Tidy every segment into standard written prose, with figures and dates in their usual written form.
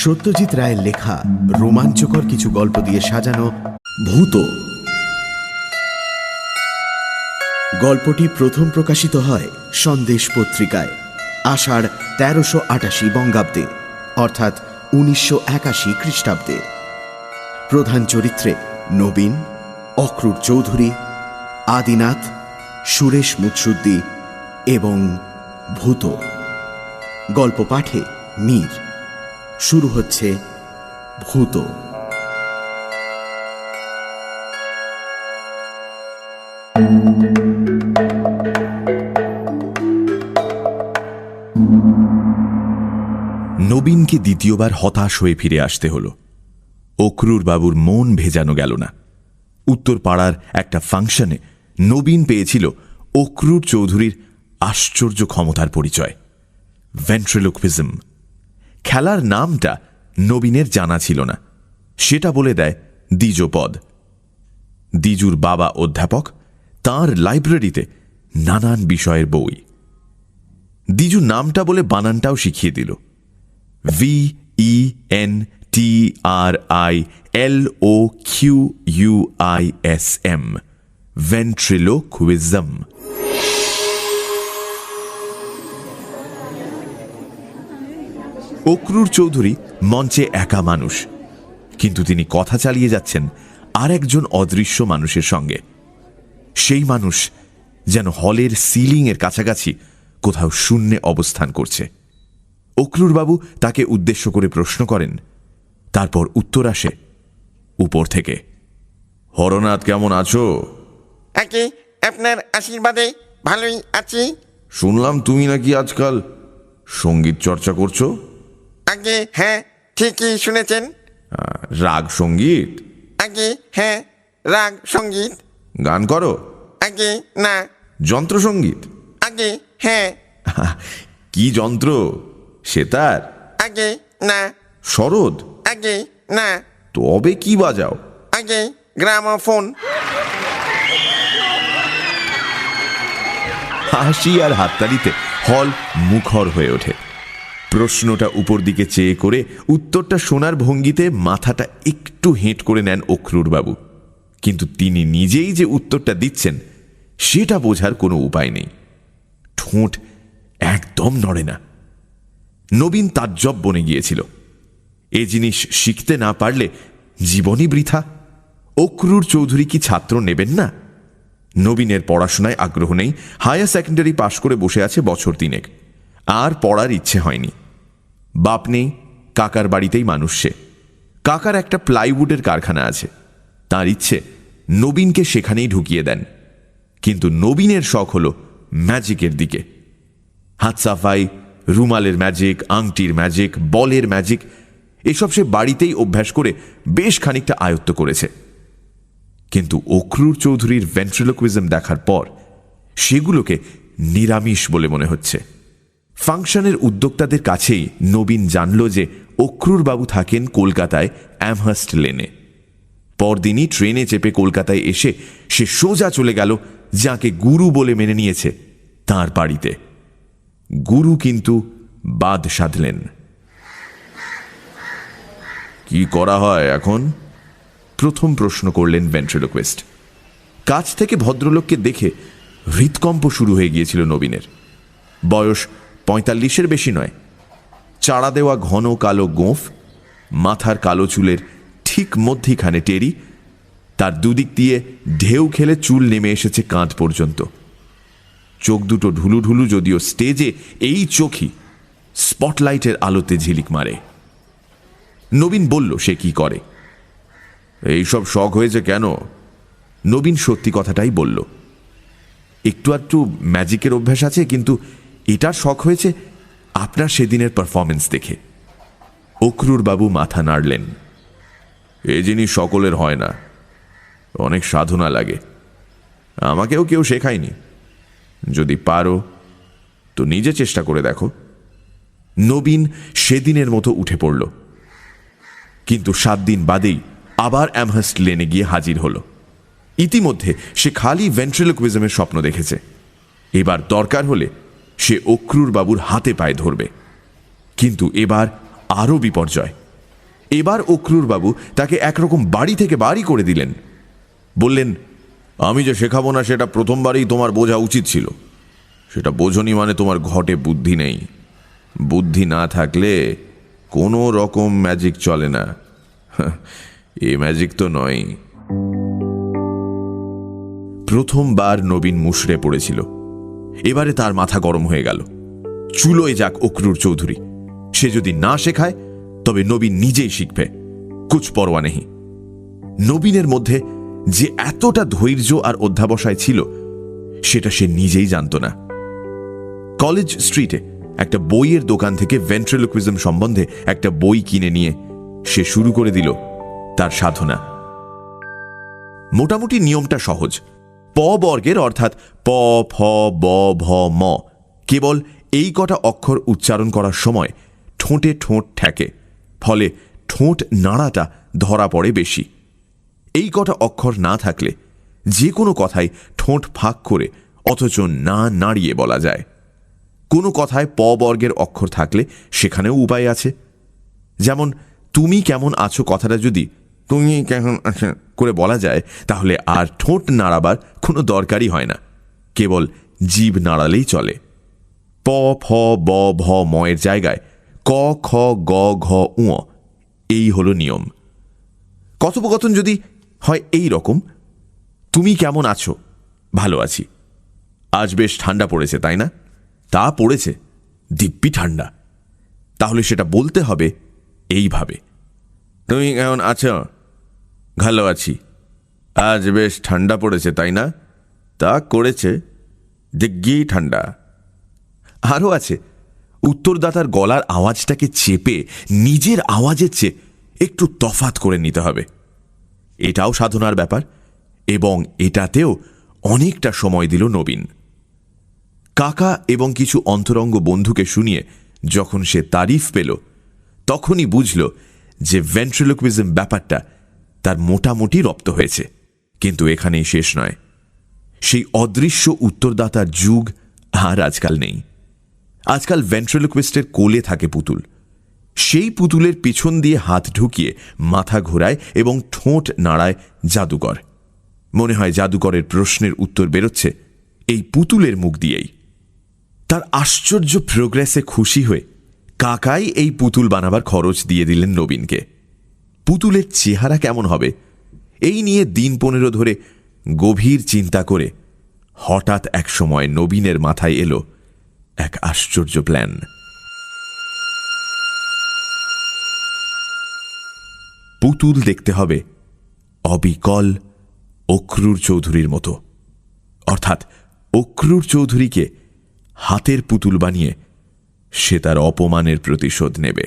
সত্যজিৎ রায়ের লেখা রোমাঞ্চকর কিছু গল্প দিয়ে সাজানো ভূত। গল্পটি প্রথম প্রকাশিত হয় সন্দেশ পত্রিকায় আষাঢ় ১৩৮৮ বঙ্গাব্দে অর্থাৎ ১৯৮১ খ্রিস্টাব্দে। প্রধান চরিত্রে নবীন, অক্রুর চৌধুরী, আদিনাথ, সুরেশ মুৎসুদ্দি এবং ভূত। গল্প পাঠে মীর। শুরু হচ্ছে ভূত। নবীনকে দ্বিতীয়বার হতাশ হয়ে ফিরে আসতে হল। অক্রুর বাবুর মন ভেজানো গেল না। উত্তর পাড়ার একটা ফাংশনে নবীন পেয়েছিল অক্রুর চৌধুরীর আশ্চর্য ক্ষমতার পরিচয়, ভেন্ট্রিলোকুইজম। খেলার নামটা নবীনের জানা ছিল না, সেটা বলে দেয় দ্বিজপদ। দ্বিজুর বাবা অধ্যাপক, তাঁর লাইব্রেরিতে নানান বিষয়ের বই। দ্বিজু নামটা বলে বানানটাও শিখিয়ে দিল, VENTRILOQUISM, ভেন্ট্রিলোকুইজম। অক্রুর চৌধুরী মঞ্চে একা মানুষ, কিন্তু তিনি কথা চালিয়ে যাচ্ছেন আর একজন অদৃশ্য মানুষের সঙ্গে। সেই মানুষ যেন হলের সিলিংয়ের কাছাকাছি কোথাও শূন্যে অবস্থান করছে। অক্রুরবাবু তাকে উদ্দেশ্য করে প্রশ্ন করেন, তারপর উত্তর আসে উপর থেকে, হরনাথ কেমন আছো? আগে আপনার আশীর্বাদে ভালোই আছি। শুনলাম তুমি নাকি আজকাল সঙ্গীত চর্চা করছো। আগে হ্যাঁ, ঠিকই শুনেছেন। রাগ সঙ্গীত? আগে হ্যাঁ, রাগ সঙ্গীত। গান করো? আগে না। যন্ত্র সঙ্গীত? আগে হ্যাঁ। কি যন্ত্র? সেতার? আগে না। সরোদ? আগে না। তবে কি বাজাও? আগে গ্রামোফোন। হাসি আর হাততালিতে হল মুখর হয়ে ওঠে। প্রশ্নটা উপর দিকে চেয়ে করে উত্তরটা শোনার ভঙ্গিতে মাথাটা একটু হেঁট করে নেন অক্রুর বাবু, কিন্তু তিনি নিজেই যে উত্তরটা দিচ্ছেন সেটা বোঝার কোনো উপায় নেই। ঠোঁট একদম নড়ে না। নবীন তাজ্জব বনে গিয়েছিল। এ জিনিস শিখতে না পারলে জীবনই বৃথা। অক্রুর চৌধুরী কি ছাত্র নেবেন না? নবীনের পড়াশোনায় আগ্রহ নেই, হায়ার সেকেন্ডারি পাশ করে বসে আছে বছর ৩ আর পড়ার ইচ্ছে হয়নি। বাপ নেই, কাকার বাড়িতেই মানুষ সে। কাকার একটা প্লাইউডের কারখানা আছে, তার ইচ্ছে নবীনকে সেখানেই ঢুকিয়ে দেন। কিন্তু নবীনের শখ হল ম্যাজিকের দিকে। হাত সাফাই, রুমালের ম্যাজিক, আংটির ম্যাজিক, বলের ম্যাজিক, এসব সে বাড়িতেই অভ্যাস করে বেশ খানিকটা আয়ত্ত করেছে। কিন্তু অক্রুর চৌধুরীর ভেন্ট্রিলোকুইজম দেখার পর সেগুলোকে নিরামিষ বলে মনে হচ্ছে। ফাংশনের উদ্যোক্তাদের কাছেই নবীন জানল যে অক্রুর বাবু থাকেন কলকাতায় অ্যামহার্স্ট লেনে। পরদিনই ট্রেনে চেপে কলকাতায় এসে সে সোজা চলে গেল যাকে গুরু বলে মেনে নিয়েছে তাঁর বাড়িতে। গুরু কিন্তু বাদ সাধলেন। কি করা হয় এখন? প্রথম প্রশ্ন করলেন ভেন্ট্রিলোকুইস্ট। কাছ থেকে ভদ্রলোককে দেখে হৃৎকম্প শুরু হয়ে গিয়েছিল নবীনের। বয়স ৪৫-এর বেশি নয়। চাড়া দেওয়া ঘন কালো গোঁফ, মাথার কালো চুলের ঠিক মধ্যিখানে টেরি, তার দুদিক দিয়ে ঢেউ খেলে চুল নেমে এসেছে কাঁধ পর্যন্ত। চোখ দুটো ঢুলু ঢুলু, যদিও স্টেজে এই চোখই স্পটলাইটের আলোতে ঝিলিক মারে। নবীন বলল সে কি করে। এইসব শখ হয়েছে কেন? নবীন সত্যি কথাটাই বলল। একটু আধটু ম্যাজিকের অভ্যাস আছে, কিন্তু এটার শখ হয়েছে আপনার সেদিনের পারফরমেন্স দেখে। অক্রুর বাবু মাথা নাড়লেন। এ জিনিস সকলের হয় না, অনেক সাধনা লাগে। আমাকেও কেউ শেখায়নি। যদি পারো তো নিজে চেষ্টা করে দেখো। নবীন সেদিনের মতো উঠে পড়ল, কিন্তু ৭ দিন বাদেই আবার অ্যামহার্স্ট লেনে গিয়ে হাজির হল। ইতিমধ্যে সে খালি ভেন্ট্রিলোকুইজমের স্বপ্ন দেখেছে। এবার দরকার হলে সে অক্রুর বাবুর হাতে পায়ে ধরবে। কিন্তু এবার আরও বিপর্যয়। এবার অক্রুর বাবু তাকে একরকম বাড়ি থেকে বাড়ি করে দিলেন। বললেন, আমি যে শেখাবো না সেটা প্রথমবারই তোমার বোঝা উচিত ছিল। সেটা বোঝনি মানে তোমার ঘটে বুদ্ধি নেই। বুদ্ধি না থাকলে কোনো রকম ম্যাজিক চলে না। এ ম্যাজিক তো নয়। প্রথমবার নবীন মুষড়ে পড়েছিল। এবারে তার মাথা গরম হয়ে গেল। চুলোয় যাক অক্রুর চৌধুরী, সে যদি না শেখায় তবে নবীন নিজেই শিখবে, কুছ পরোয়া নেই। নবীনের মধ্যে যে এতটা ধৈর্য আর অধ্যাবসায় ছিল সেটা সে নিজেই জানত না। কলেজ স্ট্রিটে একটা বইয়ের দোকান থেকে ভেন্ট্রিলোকুইজম সম্বন্ধে একটা বই কিনে নিয়ে সে শুরু করে দিল তার সাধনা। মোটামুটি নিয়মটা সহজ। প বর্গের অর্থাৎ প, ফ, ব, ভ, ম কেবল এই কটা অক্ষর উচ্চারণ করার সময় ঠোঁটে ঠোঁট ঠেকে, ফলে ঠোঁট নাড়াটা ধরা পড়ে বেশি। এই কটা অক্ষর না থাকলে যে কোনো কথাই ঠোঁট ফাঁক করে অথচ না নাড়িয়ে বলা যায়। কোনো কথায় প বর্গের অক্ষর থাকলে সেখানেও উপায় আছে। যেমন তুমি কেমন আছো কথাটা যদি তুমি কেমন আছো করে বলা যায় তাহলে আর ঠোঁট নাড়াবার কোনো দরকারই হয় না, কেবল জিভ নাড়ালেই চলে। প, ফ, ব, ভ, ম এর জায়গায় ক, খ, গ, ঘ, উ এই হলো নিয়ম। কথোপকথন যদি হয় এই রকম, তুমি কেমন আছো? ভালো আছি। আজ বেশ ঠান্ডা পড়েছে তাই না? তা পড়েছে, দিব্যি ঠান্ডা। তাহলে সেটা বলতে হবে এইভাবে, তুমি কেমন আছো? ভালো আছি। আজ বেশ ঠান্ডা পড়েছে তাই না? তা করেছে, দিব্যি ঠান্ডা। আরও আছে, উত্তরদাতার গলার আওয়াজটাকে চেপে নিজের আওয়াজের চেয়ে একটু তফাৎ করে নিতে হবে। এটাও সাধনার ব্যাপার, এবং এটাতেও অনেকটা সময় দিল নবীন। কাকা এবং কিছু অন্তরঙ্গ বন্ধুকে শুনিয়ে যখন সে তারিফ পেল তখনই বুঝল যে ভেন্ট্রিলোকুইজম ব্যাপারটা তার মোটামুটি রপ্ত হয়েছে। কিন্তু এখানেই শেষ নয়। সেই অদৃশ্য উত্তরদাতার যুগ আর আজকাল নেই। আজকাল ভেন্ট্রিলোকুইস্টের কোলে থাকে পুতুল। সেই পুতুলের পিছন দিয়ে হাত ঢুকিয়ে মাথা ঘোরায় এবং ঠোঁট নাড়ায় জাদুকর। মনে হয় জাদুকরের প্রশ্নের উত্তর বেরোচ্ছে এই পুতুলের মুখ দিয়েই। তার আশ্চর্য প্রোগ্রেসে খুশি হয়ে কাকাই এই পুতুল বানাবার খরচ দিয়ে দিলেন নবীনকে। পুতুলের চেহারা কেমন হবে এই নিয়ে দিন 15 ধরে গভীর চিন্তা করে হঠাৎ এক সময় নবীনের মাথায় এলো এক আশ্চর্য প্ল্যান। পুতুল দেখতে হবে অবিকল অক্রুর চৌধুরীর মতো, অর্থাৎ অক্রুর চৌধুরীকে হাতের পুতুল বানিয়ে সে তার অপমানের প্রতিশোধ নেবে।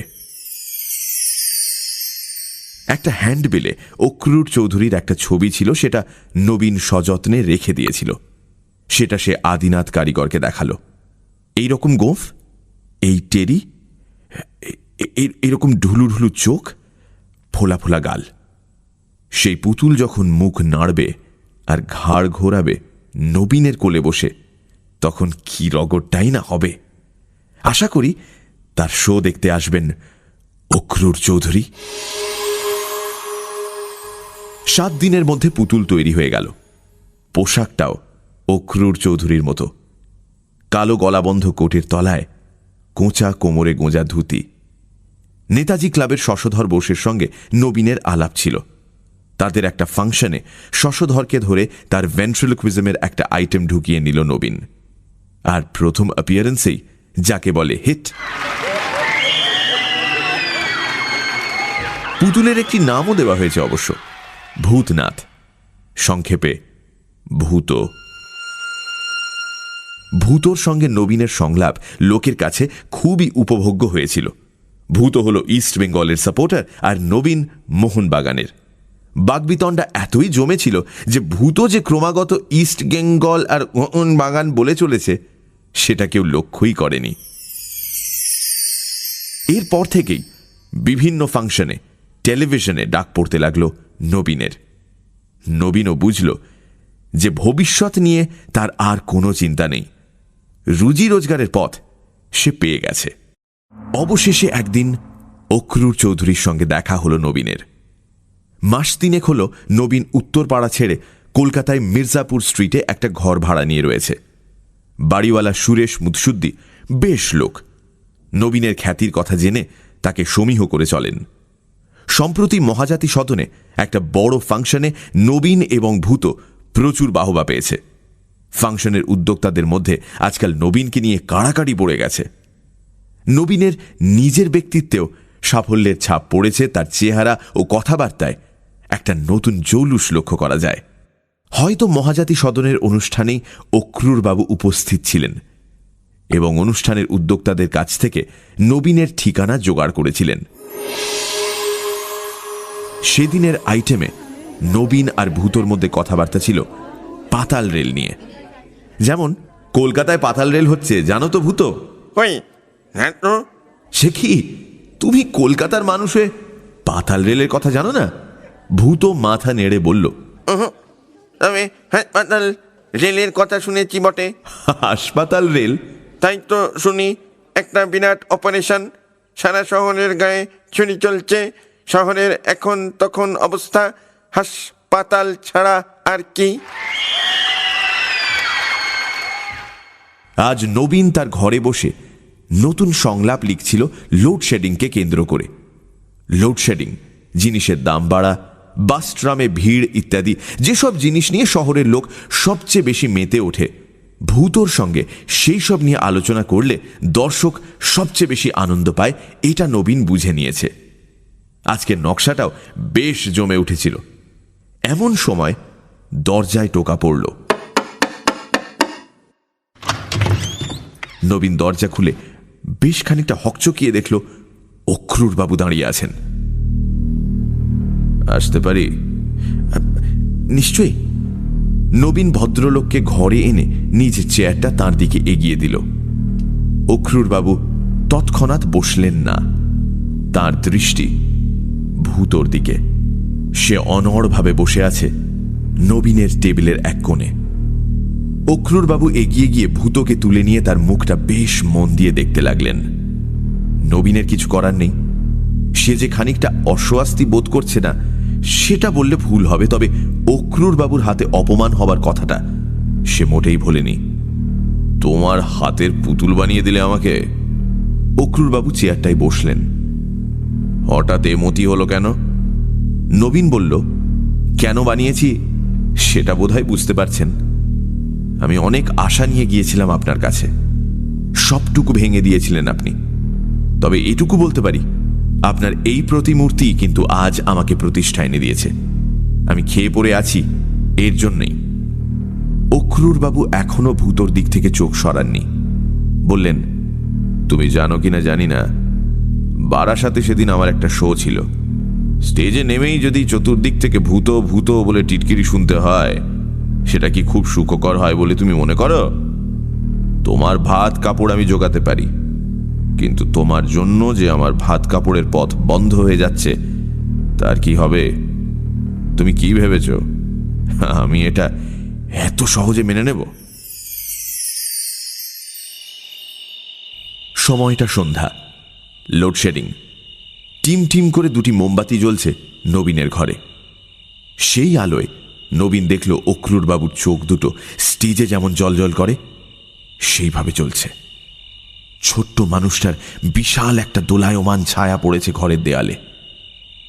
একটা হ্যান্ডবিলে অক্রুর চৌধুরীর একটা ছবি ছিল, সেটা নবীন সযত্নে রেখে দিয়েছিল। সেটা সে আদিনাথ কারিগরকে দেখালো। এইরকম গোঁফ, এই টেরি, এরকম ঢুলু ঢুলু চোখ, ফোলা ফোলা গাল। সেই পুতুল যখন মুখ নাড়বে আর ঘাড় ঘোরাবে নবীনের কোলে বসে, তখন কি রগরটাই না হবে। আশা করি তার শো দেখতে আসবেন অক্রুর চৌধুরী। 7 দিনের মধ্যে পুতুল তৈরি হয়ে গেল। পোশাকটাও অক্রুর চৌধুরীর মতো, কালো গলাবন্ধ কোটের তলায় কোঁচা কোমরে গোঁজা ধুতি। নেতাজি ক্লাবের শশধর বোসের সঙ্গে নবীনের আলাপ ছিল। তাদের একটা ফাংশনে শশধরকে ধরে তার ভেন্ট্রিলোকুইজমের একটা আইটেম ঢুকিয়ে নিল নবীন। আর প্রথম অ্যাপিয়ারেন্সেই যাকে বলে হিট। পুতুলের একটি নামও দেওয়া হয়েছে অবশ্য, ভূতনাথ, সংক্ষেপে ভূত। ভূতর সঙ্গে নবীনের সংলাপ লোকের কাছে খুবই উপভোগ্য হয়েছিল। ভূত হল ইস্ট বেঙ্গলের সাপোর্টার আর নবীন মোহনবাগানের। বাগবিতণ্ডা এতই জমেছিল যে ভূত যে ক্রমাগত ইস্ট বেঙ্গল আর মোহনবাগান বলে চলেছে সেটা কেউ লক্ষ্যই করেনি। এরপর থেকেই বিভিন্ন ফাংশনে টেলিভিশনে ডাক পড়তে লাগল নবীনের। নবীনও বুঝল যে ভবিষ্যৎ নিয়ে তার আর কোনো চিন্তা নেই। রুজি রোজগারের পথ সে পেয়ে গেছে। অবশেষে একদিন অক্রুর চৌধুরীর সঙ্গে দেখা হলো নবীনের। মাস তিনেক হল নবীন উত্তরপাড়া ছেড়ে কলকাতায় মির্জাপুর স্ট্রিটে একটা ঘর ভাড়া নিয়ে রয়েছে। বাড়িওয়ালা সুরেশ মুৎসুদ্দি বেশ লোক। নবীনের খ্যাতির কথা জেনে তাকে সমীহ করে চলেন। সম্প্রতি মহাজাতি সদনে একটা বড় ফাংশনে নবীন এবং ভূত প্রচুর বাহবা পেয়েছে। ফাংশনের উদ্যোক্তাদের মধ্যে আজকাল নবীনকে নিয়ে কাড়াকাড়ি পড়ে গেছে। নবীনের নিজের ব্যক্তিত্বেও সাফল্যের ছাপ পড়েছে। তার চেহারা ও কথাবার্তায় একটা নতুন জৌলুস লক্ষ্য করা যায়। হয়তো মহাজাতি সদনের অনুষ্ঠানেই অক্রুর বাবু উপস্থিত ছিলেন এবং অনুষ্ঠানের উদ্যোক্তাদের কাছ থেকে নবীনের ঠিকানা জোগাড় করেছিলেন। সেদিনের আইটেমে নবীন আর ভূতর মধ্যে কথাবার্তা ছিল পাতাল রেল নিয়ে। যেমন, কলকাতায় পাতাল রেল হচ্ছে জানো তো ভূত? ওই হ্যাঁ তো। সে কি, তুমি কলকাতার মানুষ হয়ে পাতাল রেলের কথা জানো না? ভূত মাথা নেড়ে বলল, তবে হাসপাতাল রেলের কথা শুনেছি বটে। হাসপাতাল রেল? তাই তো শুনি, একটা বিরাট অপারেশন, সারা শহরের গায়ে ছুরি চলছে। শহরের এখন তখন অবস্থা হাসপাতাল ছাড়া আর কি। আজ নবীন তার ঘরে বসে নতুন সংলাপ লিখছিল লোডশেডিংকে কেন্দ্র করে। লোডশেডিং, জিনিসের দাম বাড়া, বাস ট্রামে ভিড় ইত্যাদি যেসব জিনিস নিয়ে শহরের লোক সবচেয়ে বেশি মেতে ওঠে, ভূতর সঙ্গে সেই সব নিয়ে আলোচনা করলে দর্শক সবচেয়ে বেশি আনন্দ পায়, এটা নবীন বুঝে নিয়েছে। আজকের নকশাটাও বেশ জমে উঠেছিল। এমন সময় দরজায় টোকা পড়ল। নবীন দরজা খুলে বেশ খানিকটা হকচকিয়ে দেখল অক্রুর বাবু দাঁড়িয়ে আছেন। আসতে পারি? নিশ্চয়ই। নবীন ভদ্রলোককে ঘরে এনে নিজ চেয়ারটা তাঁর দিকে এগিয়ে দিল। অক্রুর বাবু তৎক্ষণাৎ বসলেন না। তার দৃষ্টি ভূতর দিকে। সে অনড়ভাবে বসে আছে নবীনের টেবিলের এক কোণে। অক্রুর বাবু এগিয়ে গিয়ে ভূতকে তুলে নিয়ে তার মুখটা বেশ মন দিয়ে দেখতে লাগলেন। নবীনের কিছু করার নেই। সে যে খানিকটা অস্বস্তি বোধ করছে না সেটা বললে ভুল হবে, তবে অক্রুর বাবুর হাতে অপমান হবার কথাটা সে মোটেই ভোলেনি। তোমার হাতের পুতুল বানিয়ে দিলে আমাকে? অক্রুর বাবু চেয়ারটায় বসলেন। হঠাৎ এমতি হলো কেন? নবীন বলল, কেন বানিয়েছি সেটা বোধহয় বুঝতে পারছেন। আমি অনেক আশা নিয়ে গিয়েছিলাম আপনার কাছে, সবটুকু ভেঙে দিয়েছিলেন আপনি। তবে এটুকু বলতে পারি, আপনার এই প্রতিমূর্তি কিন্তু আজ আমাকে প্রতিষ্ঠা এনে দিয়েছে। আমি খেয়ে পড়ে আছি এর জন্যই। অক্রুর বাবু এখনো ভূতর দিক থেকে চোখ সরাননি। বললেন, তুমি জানো কিনা জানি না, বারাসাতে সেদিন আমার একটা শো ছিল। স্টেজে নেমেই যদি চতুর্দিক থেকে ভূত ভূত বলে টিটকিরি শুনতে হয়, সেটা কি খুব সুখকর হয় বলে তুমি মনে করো? তোমার ভাত কাপড় আমি জোগাতে পারি, কিন্তু তোমার জন্য যে আমার ভাত কাপড়ের পথ বন্ধ হয়ে যাচ্ছে তার কি হবে? তুমি কি ভেবেছ আমি এটা এত সহজে মেনে নেব? সময়টা সন্ধ্যা। লোডশেডিং। টিম টিম করে দুটি মোমবাতি জ্বলছে নবীনের ঘরে। সেই আলোয় নবীন দেখল অক্রুর বাবুর চোখ দুটো স্টেজে যেমন জলজল করে সেইভাবে চলছে। ছোট্ট মানুষটার বিশাল একটা দোলায়মান ছায়া পড়েছে ঘরের দেয়ালে।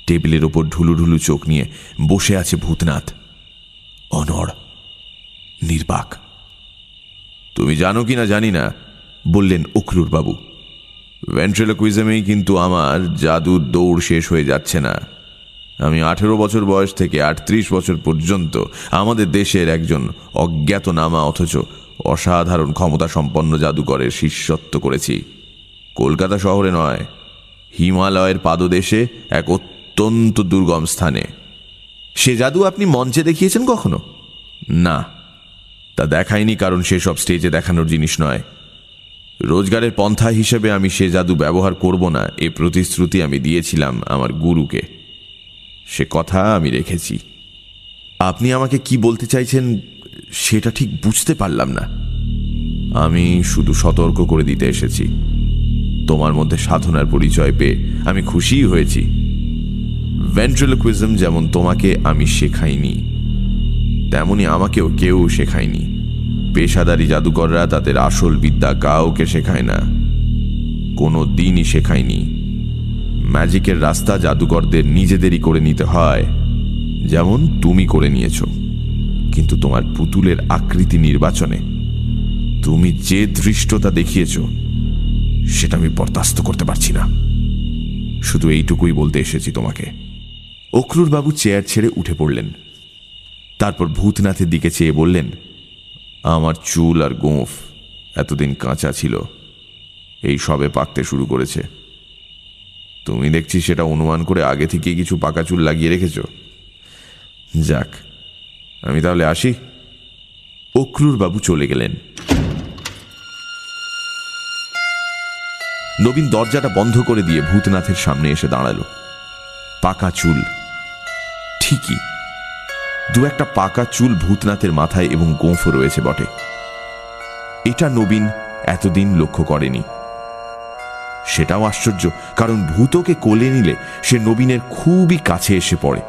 টেবিলের ওপর ঢুলু ঢুলু চোখ নিয়ে বসে আছে ভূতনাথ, অনড়, নির্বাক। তুমি জানো কিনা জানি না, বললেন অক্রুর বাবু, ভেন্ট্রিলোকুইজমেই কিন্তু আমার জাদুর দৌড় শেষ হয়ে যাচ্ছে না। আমি 18 বছর বয়স থেকে 38 বছর পর্যন্ত আমাদের দেশের একজন অজ্ঞাতনামা অথচ অসাধারণ ক্ষমতা সম্পন্ন জাদুকরের শিষ্যত্ব করেছি। কলকাতা শহরে নয়, হিমালয়ের পাদদেশে এক অত্যন্ত দুর্গম স্থানে। সে জাদু আপনি মঞ্চে দেখিয়েছেন কখনো? না, তা দেখায়নি, কারণ সেসব স্টেজে দেখানোর জিনিস নয়। রোজগারের পন্থা হিসেবে আমি সে জাদু ব্যবহার করব না, এ প্রতিশ্রুতি আমি দিয়েছিলাম আমার গুরুকে। সে কথা আমি রেখেছি। আপনি আমাকে কি বলতে চাইছেন সেটা ঠিক বুঝতে পারলাম না। আমি শুধু সতর্ক করে দিতে এসেছি, তোমার মধ্যে সাধনার পরিচয় পেয়ে আমি খুশিই হয়েছি। ভেন্ট্রিলোকুইজম যেমন তোমাকে আমি শেখাইনি, তেমনি আমাকেও কেউ শেখায়নি। পেশাদারী জাদুকররা তাদের আসল বিদ্যা কাউকে শেখায় না, কোনো দিনই শেখায়নি। ম্যাজিকের রাস্তা জাদুকরদের নিজেদেরই করে নিতে হয়, যেমন তুমি করে নিয়েছ। কিন্তু তোমার পুতুলের আকৃতি নির্বাচনে তুমি যে ধৃষ্টতা দেখিয়েছ সেটা আমি বরদাস্ত করতে পারছি না। শুধু এইটুকুই বলতে এসেছি তোমাকে। অক্রুর বাবু চেয়ার ছেড়ে উঠে পড়লেন। তারপর ভূতনাথের দিকে চেয়ে বললেন, আমার চুল আর গোঁফ এতদিন কাঁচা ছিল, এই সবে পাকতে শুরু করেছে। তুমি দেখছি সেটা অনুমান করে আগে থেকে কিছু পাকা চুল লাগিয়ে রেখেছ। যাক, আমি তাহলে আসি। অক্রুর বাবু চলে গেলেন। নবীন দরজাটা বন্ধ করে দিয়ে ভূতনাথের সামনে এসে দাঁড়ালো। পাকা চুল, ঠিকই, দু একটা পাকা চুল ভূতনাথের মাথায় এবং গোঁফও রয়েছে বটে। এটা নবীন এতদিন লক্ষ্য করেনি। সেটাও আশ্চর্য, কারণ ভূতকে কোলে নিলে সে নবীনের খুবই কাছে এসে পড়ে,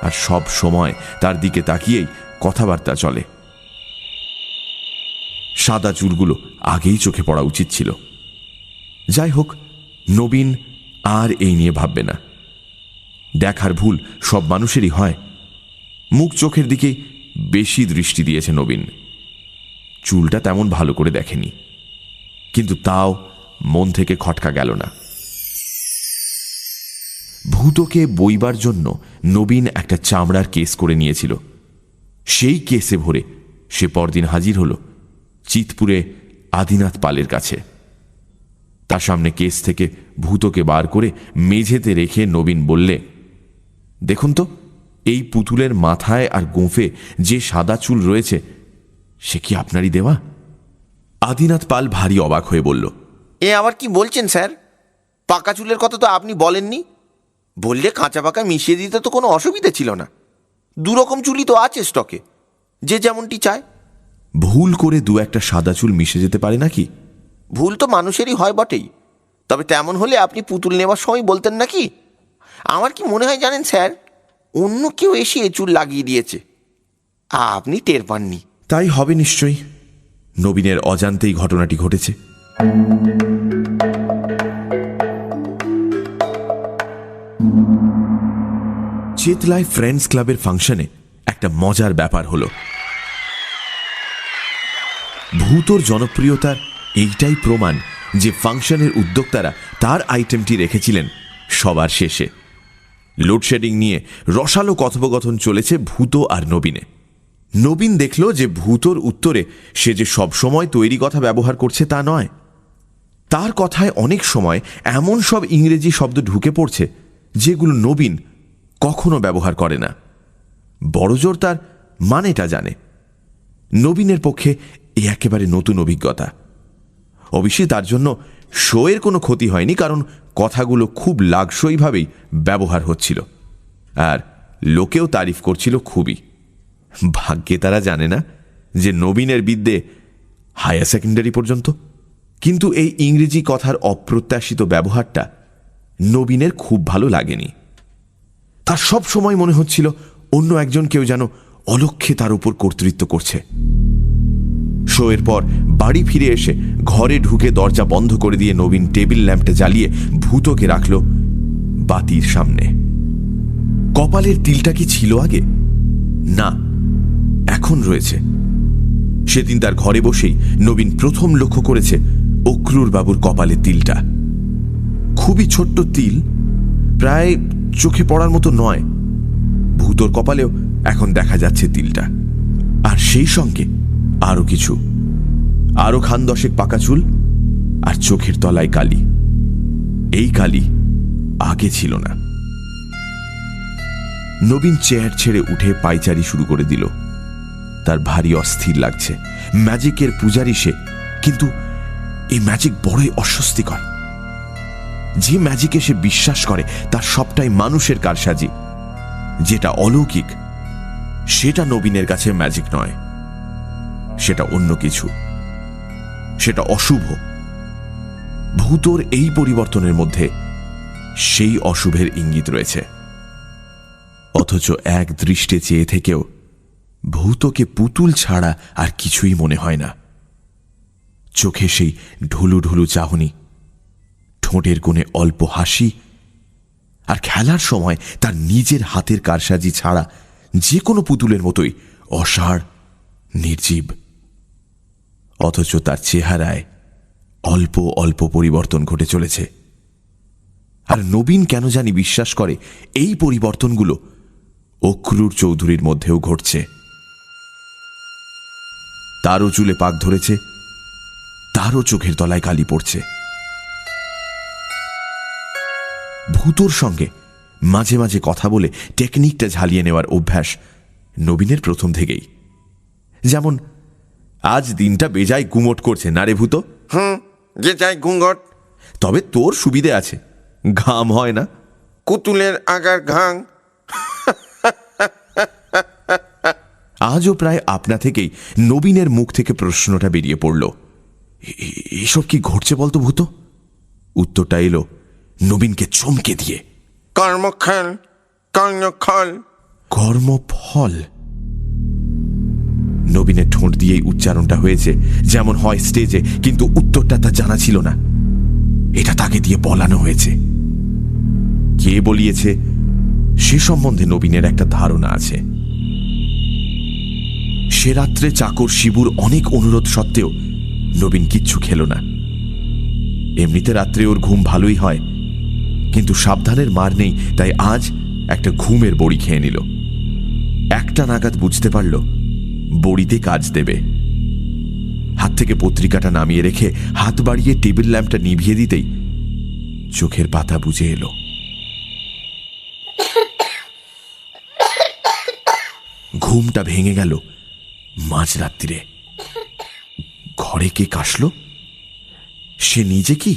আর সব সময় তার দিকে তাকিয়েই কথাবার্তা চলে। সাদা চুলগুলো আগেই চোখে পড়া উচিত ছিল। যাই হোক, নবীন আর এই নিয়ে ভাববে না। দেখার ভুল সব মানুষেরই হয়। মুখ চোখের দিকে বেশি দৃষ্টি দিয়েছে নবীন। চুলটা তেমন ভালো করে দেখেনি, কিন্তু তাও মন থেকে খটকা গেল না। ভূতকে বইবার জন্য নবীন একটা চামড়ার কেস করে নিয়েছিল। সেই কেসে ভরে সে পরদিন হাজির হল চিতপুরে আদিনাথ পালের কাছে। তার সামনে কেস থেকে ভূতকে বার করে মেঝেতে রেখে নবীন বললে, দেখুন তো, এই পুতুলের মাথায় আর গোঁফে যে সাদা চুল রয়েছে সে কি আপনারই দেওয়া? আদিনাথ পাল ভারী অবাক হয়ে বলল, এ আবার কি বলছেন স্যার? পাকা চুলের কথা তো আপনি বলেননি। বললে কাঁচা পাকা মিশিয়ে দিতে তো কোনো অসুবিধা ছিল না। দুরকম চুলই তো আছে স্টকে, যে যেমনটি চায়। ভুল করে দু একটা সাদা চুল মিশে যেতে পারে নাকি? ভুল তো মানুষেরই হয় বটেই, তবে তেমন হলে আপনি পুতুল নেবার সময় বলতেন নাকি? আমার কি মনে হয় জানেন স্যার, অন্য কেউ এসে চুল লাগিয়ে দিয়েছে, আপনি টের পাননি। তাই হবে নিশ্চয়ই। নবীনের অজান্তেই ঘটনাটি ঘটেছে। চেতলায় ফ্রেন্ডস ক্লাবের ফাংশনে একটা মজার ব্যাপার হলো। ভূতর জনপ্রিয়তার এইটাই প্রমাণ যে ফাংশনের উদ্যোক্তারা তার আইটেমটি রেখেছিলেন সবার শেষে। লোডশেডিং নিয়ে রসালো কথোপকথন চলেছে ভূত আর নবীনে। নবীন দেখল যে ভূতর উত্তরে সে যে সবসময় তৈরি কথা ব্যবহার করছে তা নয়। তার কথায় অনেক সময় এমন সব ইংরেজি শব্দ ঢুকে পড়ছে যেগুলো নবীন কখনো ব্যবহার করে না। বড়জোর তার মানেটা জানে। নবীনের পক্ষে এ একেবারে নতুন অভিজ্ঞতা। অবশ্যই তার জন্য শোয়ের কোনো ক্ষতি হয়নি, কারণ কথাগুলো খুব লাগসইভাবেই ব্যবহার হচ্ছিল, আর লোকেও তারিফ করছিল খুবই। ভাগ্যে তারা জানে না যে নবীনের বিদ্যে হায়ার সেকেন্ডারি পর্যন্ত। কিন্তু এই ইংরেজি কথার অপ্রত্যাশিত ব্যবহারটা নবীনের খুব ভালো লাগেনি। তার সব সময় মনে হচ্ছিল অন্য একজন কেউ যেন অলক্ষ্যে তার উপর কর্তৃত্ব করছে। শোয়ের পর বাড়ি ফিরে এসে ঘরে ঢুকে দরজা বন্ধ করে দিয়ে নবীন টেবিল ল্যাম্পটা জ্বালিয়ে ভূতকে রাখল বাতির সামনে। কপালের তিলটা কি ছিল আগে? না, এখন রয়েছে। সেদিন তার ঘরে বসেই নবীন প্রথম লক্ষ্য করেছে অক্রুর বাবুর কপালের তিলটা। খুবই ছোট্ট তিল, প্রায় চোখে পড়ার মতো নয়। ভূতর কপালেও এখন দেখা যাচ্ছে তিলটা, আর সেই সঙ্গে আরো কিছু, আরো খান দশেক পাকা চুল, আর চোখের তলায় কালি। এই কালি আগে ছিল না। নবীন চেয়ার ছেড়ে উঠে পায়চারি শুরু করে দিল। তার ভারী অস্থির লাগছে। ম্যাজিকের পূজারী সে, কিন্তু এই ম্যাজিক বড়ই অস্বস্তিকর। যে ম্যাজিকে সে বিশ্বাস করে তার সবটাই মানুষের কারসাজি। যেটা অলৌকিক সেটা নবীনের কাছে ম্যাজিক নয়, সেটা অন্য কিছু, সেটা অশুভ। ভূতর এই পরিবর্তনের মধ্যে সেই অশুভের ইঙ্গিত রয়েছে। অথচ এক দৃষ্টে চেয়ে থেকেও ভূতকে পুতুল ছাড়া আর কিছুই মনে হয় না। চোখে সেই ঢুলু ঢুলু চাহনি, ঠোঁটের কোণে অল্প হাসি, আর খেলার সময় তার নিজের হাতের কারসাজি ছাড়া যে কোনো পুতুলের মতোই অসাড়, নির্জীব। অথচ তার চেহারায় অল্প অল্প পরিবর্তন ঘটে চলেছে। আর নবীন কেন জানি বিশ্বাস করে এই পরিবর্তনগুলো অক্রুর চৌধুরীর মধ্যেও ঘটছে। তারও চুলে পাক ধরেছে, তারও চোখের তলায় কালি পড়ছে। ভূতর সঙ্গে মাঝে মাঝে কথা বলে টেকনিকটা ঝালিয়ে নেওয়ার অভ্যাস নবীনের প্রথম থেকেই। যেমন, আজ দিনটা বেজায় গুমট করছে না রে ভূত? যে যাই ঘুঙ্গট। তবে তোর সুবিধে আছে, ঘাম হয় না। কুতুলের আগার ঘাং। আজও প্রায় আপনা থেকেই নবীনের মুখ থেকে প্রশ্নটা বেরিয়ে পড়ল, এসব কি ঘটছে বলতো ভূত? উত্তরটা এলো নবীনকে চমকে দিয়ে, কর্মক্ষণ, কর্ণক্ষণ। কর্মফল। নবীনের ঠোঁট দিয়েই উচ্চারণটা হয়েছে যেমন হয় স্টেজে, কিন্তু উত্তরটা তার জানা ছিল না। এটা তাকে দিয়ে বলানো হয়েছে। কে বলিয়েছে সে সম্বন্ধে নবীনের একটা ধারণা আছে। সে রাত্রে চাকর শিবুর অনেক অনুরোধ সত্ত্বেও নবীন কিচ্ছু খেল না। এমনিতে রাত্রে ওর ঘুম ভালোই হয়, কিন্তু সাবধানের মার নেই, তাই আজ একটা ঘুমের বড়ি খেয়ে নিল। একটা নাগাদ বুঝতে পারল বড়িতে কাজ দেবে। হাত থেকে পত্রিকাটা নামিয়ে রেখে হাত বাড়িয়ে টেবিল ল্যাম্পটা নিভিয়ে দিতেই চোখের পাতা বুজে এলো। ঘুমটা ভেঙে গেল মাঝরাত্রিরে। ঘরে কে কাশল? সে নিজে কি?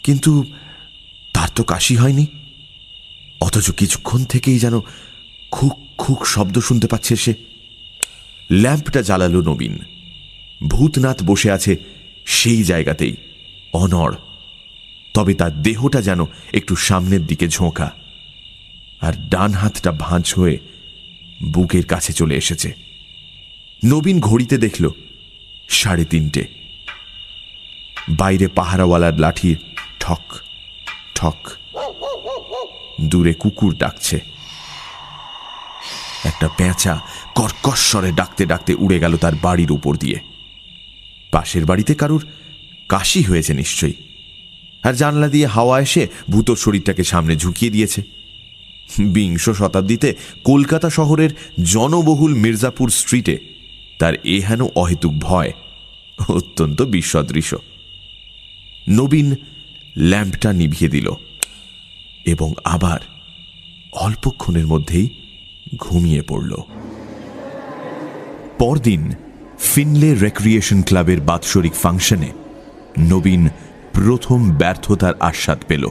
কিন্তু তার তো কাশি হয়নি। অথচ কিছুক্ষণ থেকেই যেন খুক খুক শব্দ শুনতে পাচ্ছে সে। ল্যাম্পটা জ্বালালো নবীন। ভূতনাথ বসে আছে সেই জায়গাতেই, অনড়। তবে তার দেহটা যেন একটু সামনের দিকে ঝোঁকা, আর ডান হাতটা ভাঁজ হয়ে বুকের কাছে চলে এসেছে। নবীন ঘড়িতে দেখল 3:30। বাইরে পাহারাওয়ালার লাঠির ঠক ঠক। দূরে কুকুর ডাকছে। একটা পেঁচা কর্কশ স্বরে ডাকতে ডাকতে উড়ে গেল তার বাড়ির উপর দিয়ে। পাশের বাড়িতে কারুর কাশি হয়েছে নিশ্চয়ই, আর জানলা দিয়ে হাওয়া এসে ভূতর শরীরটাকে সামনে ঝুঁকিয়ে দিয়েছে। 20 শতাব্দীতে কলকাতা শহরের জনবহুল মির্জাপুর স্ট্রিটে তার এহেন অহেতুক ভয় অত্যন্ত বিসদৃশ। নবীন ল্যাম্পটা নিভিয়ে দিল এবং আবার অল্পক্ষণের মধ্যেই ঘুমিয়ে পড়ল। পরদিন ফিনলে রেক্রিয়েশন ক্লাবের বাৎসরিক ফাংশনে নবীন প্রথম ব্যর্থতার আস্বাদ পেল।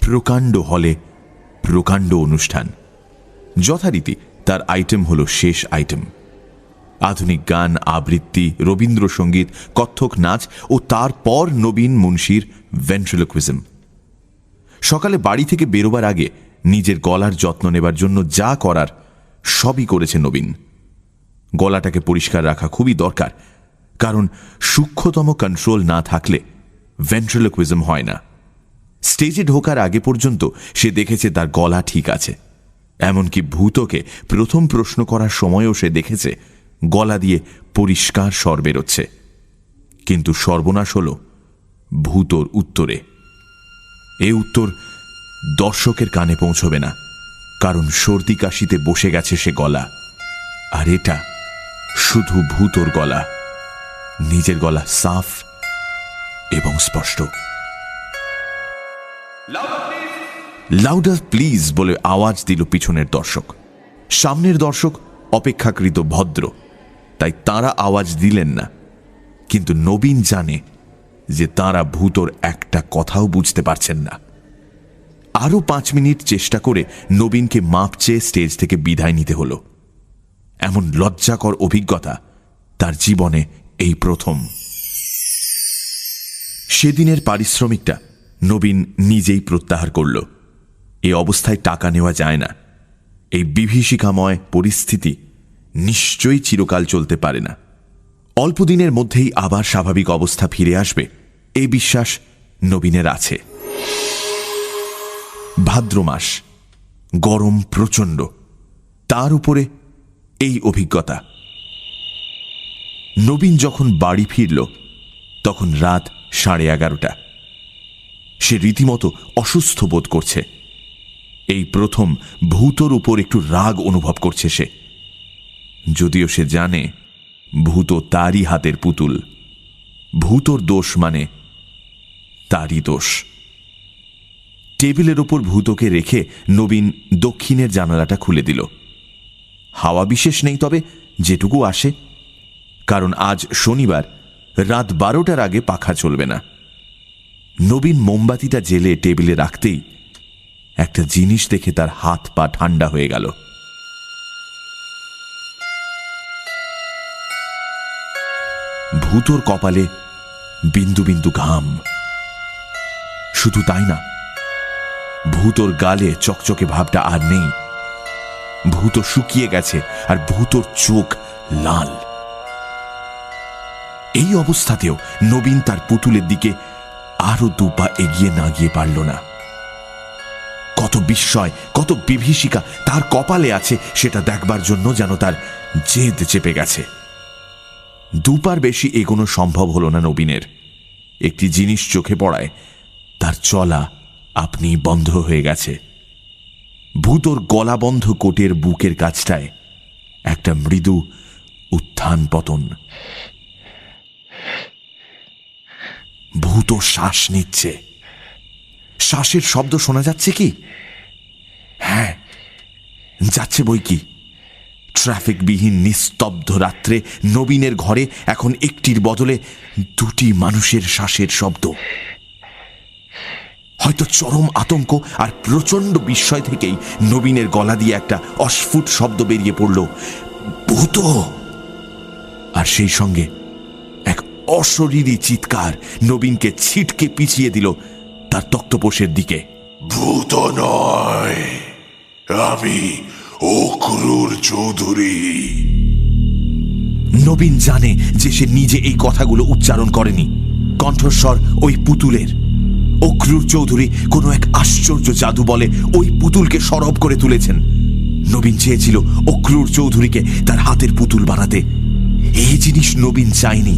প্রকাণ্ড হলে প্রকাণ্ড অনুষ্ঠান। যথারীতি তার আইটেম হল শেষ আইটেম। আধুনিক গান, আবৃত্তি, রবীন্দ্রসঙ্গীত, কত্থক নাচ ও তারপর নবীন মুন্সির ভেন্ট্রিলোকুইজম। সকালে বাড়ি থেকে বেরোবার আগে নিজের গলার যত্ন নেবার জন্য যা করার সবই করেছে নবীন। গলাটাকে পরিষ্কার রাখা খুবই দরকার, কারণ সূক্ষ্মতম কন্ট্রোল না থাকলে ভেন্ট্রিলোকুইজম হয় না। স্টেজে ঢোকার আগে পর্যন্ত সে দেখেছে তার গলা ঠিক আছে। এমনকি ভূতকে প্রথম প্রশ্ন করার সময়ও সে দেখেছে গলা দিয়ে পরিষ্কার স্বর বেরোচ্ছে। কিন্তু সর্বনাশ হল ভূতর উত্তরে। এ উত্তর দর্শকের কানে পৌঁছবে না, কারণ সর্দি কাশিতে বসে গেছে সে গলা। আর এটা শুধু ভূতর গলা, নিজের গলা সাফ এবং স্পষ্ট। লাউডার প্লিজ বলে আওয়াজ দিল পিছনের দর্শক। সামনের দর্শক অপেক্ষাকৃত ভদ্র, তাই তারা আওয়াজ দিলেন না। কিন্তু নবীন জানে যে তারা ভূতর একটা কথাও বুঝতে পারছেন না। আরো 5 মিনিট চেষ্টা করে নবীনকে মাপ চেয়ে স্টেজ থেকে বিদায় নিতে হলো। এমন লজ্জাকর অভিজ্ঞতা তার জীবনে এই প্রথম। সেদিনের পারিশ্রমিকটা নবীন নিজেই প্রত্যাহার করল। এ অবস্থায় টাকা নেওয়া যায় না। এই বিভীষিকাময় পরিস্থিতি নিশ্চয়ই চিরকাল চলতে পারে না। অল্প দিনের মধ্যেই আবার স্বাভাবিক অবস্থা ফিরে আসবে এই বিশ্বাস নবীনের আছে। ভাদ্র মাস, গরম প্রচণ্ড, তার উপরে এই অভিজ্ঞতা। নবীন যখন বাড়ি ফিরল তখন রাত 11:30। সে রীতিমতো অসুস্থ বোধ করছে। এই প্রথম ভূতর উপর একটু রাগ অনুভব করছে সে, যদিও সে জানে ভূত তারই হাতের পুতুল। ভূতর দোষ মানে তারই দোষ। টেবিলের ওপর ভূতকে রেখে নবীন দক্ষিণের জানালাটা খুলে দিল। হাওয়া বিশেষ নেই, তবে যেটুকু আসে, কারণ আজ শনিবার, রাত 12টার আগে পাখা চলবে না। নবীন মোমবাতিটা জেলে টেবিলে রাখতেই একটা জিনিস দেখে তার হাত পা ঠান্ডা হয়ে গেল। ভূতর কপালে বিন্দু বিন্দু ঘাম। শুধু তাই না, ভূতর গালে চকচকে ভাবটা আর নেই। ভূত শুকিয়ে গেছে আর ভূতর চোখ লাল। এই অবস্থাতেও নবীন তার পুতুলের দিকে আরো 2 পা এগিয়ে না গিয়ে পারল না। কত বিস্ময়, কত বিভীষিকা তার কপালে আছে সেটা দেখবার জন্য যেন তার জেদ চেপে গেছে। 2 পার বেশি এগোনো সম্ভব হল না নবীনের। একটি জিনিস চোখে পড়ায় তার চলা আপনি বন্ধ হয়ে গেছে। ভূতর গলাবন্ধ কোটের বুকের কাছটায় একটা মৃদু উত্থান পতন। ভূত শ্বাস নিচ্ছে। শ্বাসের শব্দ শোনা যাচ্ছে কি? হ্যাঁ, যাচ্ছে বই কি। ট্রাফিকবিহীন নিস্তব্ধ রাত্রে নবীনের ঘরে এখন একটির বদলে 2টি মানুষের শ্বাসের শব্দ। হয়তো চরম আতঙ্ক আর প্রচন্ড বিস্ময় থেকেই নবীনের গলা দিয়ে একটা অস্ফুট শব্দ বেরিয়ে পড়ল, ভূত। আর সেই সঙ্গে এক অশরীরী চিৎকার নবীনকে ছিটকে পিছিয়ে দিল তার তক্তপোষের দিকে। ভূত নয়, আমি অক্রুর চৌধুরী। নবীন জানে যে সে নিজে এই কথাগুলো উচ্চারণ করেনি, কণ্ঠস্বর ওই পুতুলের। অক্রুর চৌধুরী কোনো এক আশ্চর্য জাদু বলে ওই পুতুলকে সরব করে তুলেছেন। নবীন চেয়েছিল অক্রুর চৌধুরীকে তার হাতের পুতুল বানাতে। এই জিনিস নবীন চায়নি।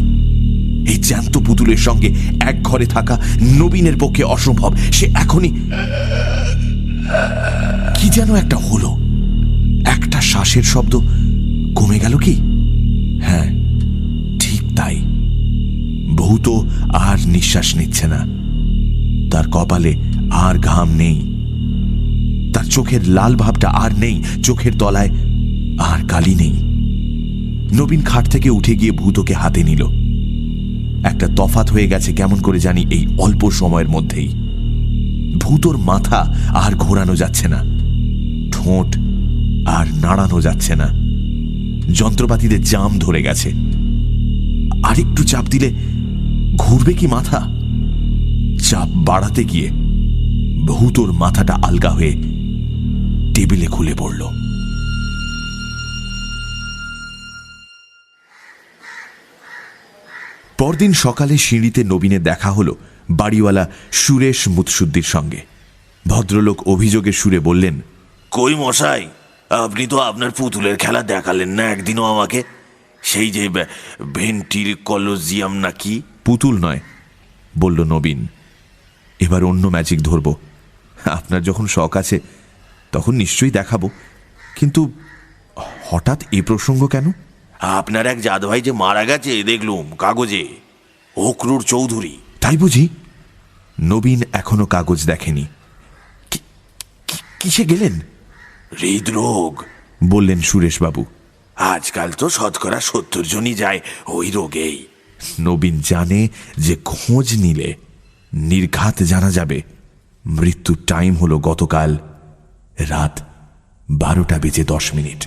এই জ্যান্ত পুতুলের সঙ্গে এক ঘরে থাকা নবীনের পক্ষে অসম্ভব। সে এখনই কি যেন একটা হলো। একটা শ্বাসের শব্দ কমে গেল কি? হ্যাঁ, ঠিক তাই। ভূত আর নিঃশ্বাস নিচ্ছে না। তার কপালে আর ঘাম নেই। তার চোখের লাল ভাবটা আর নেই। চোখের তলায় আর কালি নেই। নবীন খাট থেকে উঠে গিয়ে ভূতকে হাতে নিল। একটা তফাৎ হয়ে গেছে কেমন করে জানি এই অল্প সময়ের মধ্যেই। ভূতর মাথা আর ঘোরানো যাচ্ছে না, ঠোঁট আর নাড়ানো যাচ্ছে না। যন্ত্রপাতিতে জাম ধরে গেছে। আরেকটু চাপ দিলে ঘুরবে কি মাথা? চাপ বাড়াতে গিয়ে ভূতর মাথাটা আলগা হয়ে টেবিলে খুলে পড়ল। পরদিন সকালে সিঁড়িতে নবীনের দেখা হলো বাড়িওয়ালা সুরেশ মুৎসুদ্দির সঙ্গে। ভদ্রলোক অভিযোগের সুরে বললেন, কই মশাই, আপনি তো আপনার পুতুলের খেলা দেখালেন না একদিনও আমাকে। সেই যে ভেন্টিল কলোজিয়াম নাকি? পুতুল নয়, বলল নবীন। এবার অন্য ম্যাজিক ধরব। আপনার যখন শখ আছে তখন নিশ্চয়ই দেখাবো, কিন্তু হঠাৎ এ প্রসঙ্গ কেন? আপনার এক জাদভাই যে মারা গেছে দেখলুম কাগজে, অক্রুর চৌধুরী। তাই বুঝি? নবীন এখনো কাগজ দেখেনি। কিসে গেলেন? হৃদরোগ, বললেন সুরেশবাবু। আজকাল তো শতকরা 70 জনই যায় ওই রোগেই। নবীন জানে যে খোঁজ নিলে নির্ঘাত জানা যাবে মৃত্যুর টাইম হলো গতকাল রাত 12:10